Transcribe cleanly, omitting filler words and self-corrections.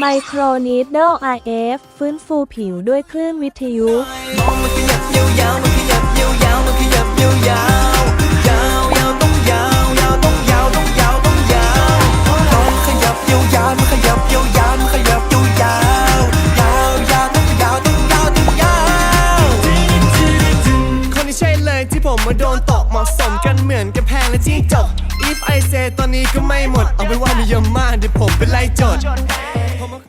ไมโครนีดเดิล RF ฟื้นฟูผิวด้วยคลื่นวิทยุ มองมันขยับยาวๆมันขยับยาวๆมันขยับยาวๆยาวๆต้องยาวยาวต้องยาวต้องยาวต้องยาวมันขยับยาวๆมันขยับยาวๆมันขยับยาวๆยาวยาวต้องยาวต้องยาวต้องยาวคนที่ใช่เลยที่ผมมาโดนตกเหมาะสมกันเหมือนกำแพงและจิ้งจก If I say ตอนนี้ก็ไม่หมดเอาเป็นว่ามีเยอะมากเดี๋ยวผมไปไล่โจทย์